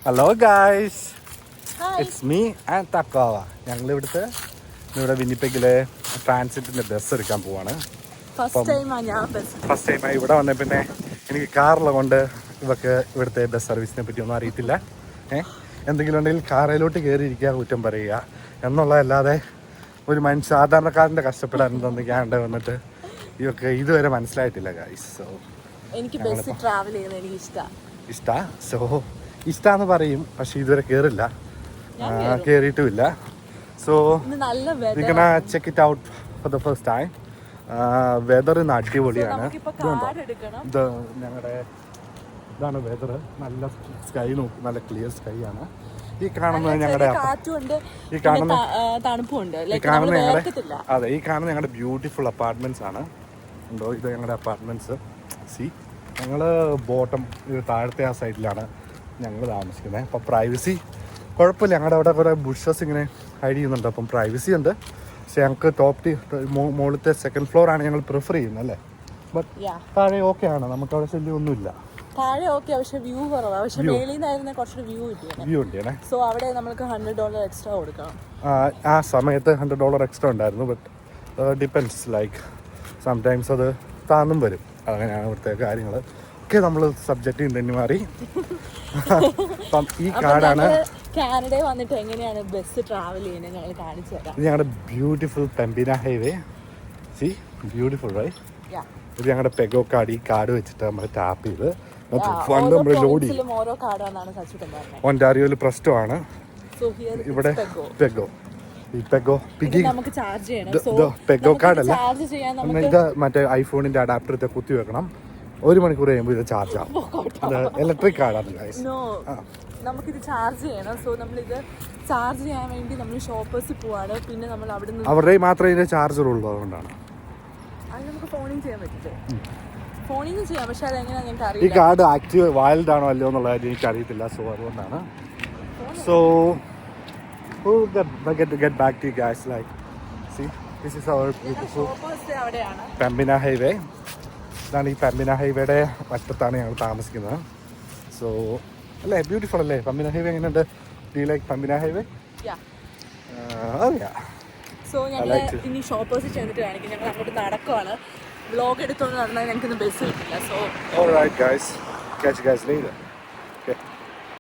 Hello guys, Hi. It's me and തക്കോവ. ഞങ്ങൾ ഇവിടെ വിന്നിപ്പെഗിലെ ട്രാൻസിറ്റിന്റെ ബസ് എടുക്കാൻ പോവാണ്. ഫസ്റ്റ് ടൈമായി ഇവിടെ വന്ന പിന്നെ എനിക്ക് കാറിലെ കൊണ്ട് ഇവിടുത്തെ ബസ് സർവീസിനെ പറ്റി ഒന്നും അറിയത്തില്ല. എന്തെങ്കിലും ഉണ്ടെങ്കിൽ കാറിലോട്ട് കയറിയിരിക്കുക, കുറ്റം പറയുക എന്നുള്ളതല്ലാതെ ഒരു സാധാരണക്കാരൻ്റെ കഷ്ടപ്പെടാൻ എന്തൊക്കെയാണ്ട് വന്നിട്ട് ഇതൊക്കെ ഇതുവരെ മനസ്സിലായിട്ടില്ല ഗായ്സ്. സോ എനിക്ക് ബസ് ട്രാവൽ ചെയ്യുന്നത് എനിക്ക് ഇഷ്ടാന്ന് പറയും, പക്ഷെ ഇതുവരെ കേറിയിട്ടുമില്ല. So check it out for the first time. Weather ഇന്ന് അടിപൊളിയാണ്. ഞങ്ങളുടെ ഇതാണ് വെതർ. നല്ല സ്കൈ നോക്കും, നല്ല ക്ലിയർ സ്കൈ ആണ്. ഈ കാണുന്നത് ഞങ്ങളുടെ ഞങ്ങളുടെ ബ്യൂട്ടിഫുൾ അപ്പാർട്ട്മെന്റ്സ് ആണ്. ഉണ്ടോ, ഇത് ഞങ്ങളുടെ അപ്പാർട്ട്മെന്റ്സ്. ഞങ്ങൾ ബോട്ടം താഴത്തെ ആ സൈഡിലാണ് ഞങ്ങൾ താമസിക്കുന്നത്. അപ്പം പ്രൈവസി കുഴപ്പമില്ല. ഞങ്ങളുടെ അവിടെ കുറേ ബുഷസ് ഇങ്ങനെ ഹൈഡ് ചെയ്യുന്നുണ്ട്, അപ്പം പ്രൈവസി ഉണ്ട്. പക്ഷെ ഞങ്ങൾക്ക് മുകളിലത്തെ സെക്കൻഡ് ഫ്ലോർ ആണ് ഞങ്ങൾ പ്രിഫർ ചെയ്യുന്നത് അല്ലേ. ബട്ട് താഴെ ഓക്കെ ആണ്, നമുക്ക് അവിടെ ശല്യമൊന്നുമില്ല. താഴെ ഓക്കെ, പക്ഷെ വ്യൂ കുറവാണ്. പക്ഷെ മേളിൽ നിന്നായിരുന്നു കുറച്ചൊരു വ്യൂ കിട്ടിയാണ്. സോ അവിടെ നമുക്ക് $100 എക്സ്ട്രാ കൊടുക്കണം. ആ സമയത്ത് $100 എക്സ്ട്രാ ഉണ്ടായിരുന്നു. ബട്ട് ഡിപ്പെൻഡ്സ്, ലൈക്ക് സംടൈംസ് അത് താന്നും വരും. അങ്ങനെയാണ് ഇവിടുത്തെ കാര്യങ്ങൾ. ഒക്കെ നമ്മൾ സബ്ജക്റ്റ് തന്നെ മാറി. ഈ കാർഡാണ് കാനഡയിൽ വന്നിട്ട് എങ്ങനെയാണ് ബസ് ട്രാവൽ ചെയ്യുന്നത് ഞങ്ങൾ കാണിച്ചു തരാം. ഇത് ഞങ്ങളുടെ ബ്യൂട്ടിഫുൾ പെമ്പിന ഹൈവേ. Beautiful right. ഇത് ഞങ്ങളുടെ പെഗോ കാർഡ്. ഈ കാർഡ് വെച്ചിട്ട് നമ്മൾ ടാപ്പ് ചെയ്ത് നമ്മൾ ലോഡ് ചെയ്യും. ഒൻറ്റാറിയോയിൽ പ്രശ്നമാണ്. ഇവിടെ പെഗോ പെഗോ കാർഡല്ല, ഇത് മറ്റേ ഐഫോണിന്റെ അഡാപ്റ്റർ കുത്തി വെക്കണം. 1 മണിക്കൂർ കഴിയുമ്പോൾ ഇത് ചാർജ് ആവും. ഇലക്ട്രിക് കാർഡാണ്. നമുക്കിത് ചാർജ് ചെയ്യണം. സോ നമ്മളിത് ചാർജ് ചെയ്യാൻ വേണ്ടി നമ്മൾ ഷോപ്പേഴ്സിൽ പോവാണ്. പിന്നെ നമ്മൾ അവിടെ നിന്ന് അവരുടെ മാത്രമേ ഇതിന്റെ ചാർജർ ഉള്ളൂ, അതുകൊണ്ടാണ്. അത് നമുക്ക് ഫോണിൽ ചെയ്യാൻ പറ്റില്ലേ? ഫോണിൽ നിന്ന് ചെയ്യാം, പക്ഷെ അതെങ്ങനെയാ ഞങ്ങൾക്ക് ഈ അറിയില്ല. കാർഡ് ആക്റ്റീവ് വാലിഡ് ആണോ അല്ലയോ എന്നുള്ള കാര്യം എനിക്ക് അറിയത്തില്ല. സോ അതുകൊണ്ടാണ്. So get back to you guys. Like, see, this is our beautiful Pembina highway. ഇതാണ് ഈ പെമ്പിന ഹൈവേയുടെ വശത്താണ് ഞങ്ങൾ താമസിക്കുന്നത്. സോ അല്ലേ, ബ്യൂട്ടിഫുൾ അല്ലേ പെമ്പിന ഹൈവേ? എങ്ങനെയുണ്ട്? Do you like Pembina highway? So ഞങ്ങൾ ഇനി ഷോപ്പേഴ്സിൽ ചെന്നിട്ട് കാണിക്കും. ഞങ്ങൾ അങ്ങോട്ട് നടക്കുവാണ്. വ്ലോഗ് എടുത്തോണ്ട് നടന്നാൽ ഞങ്ങൾക്ക് ബസ് കിട്ടില്ല. So alright guys, catch you guys later.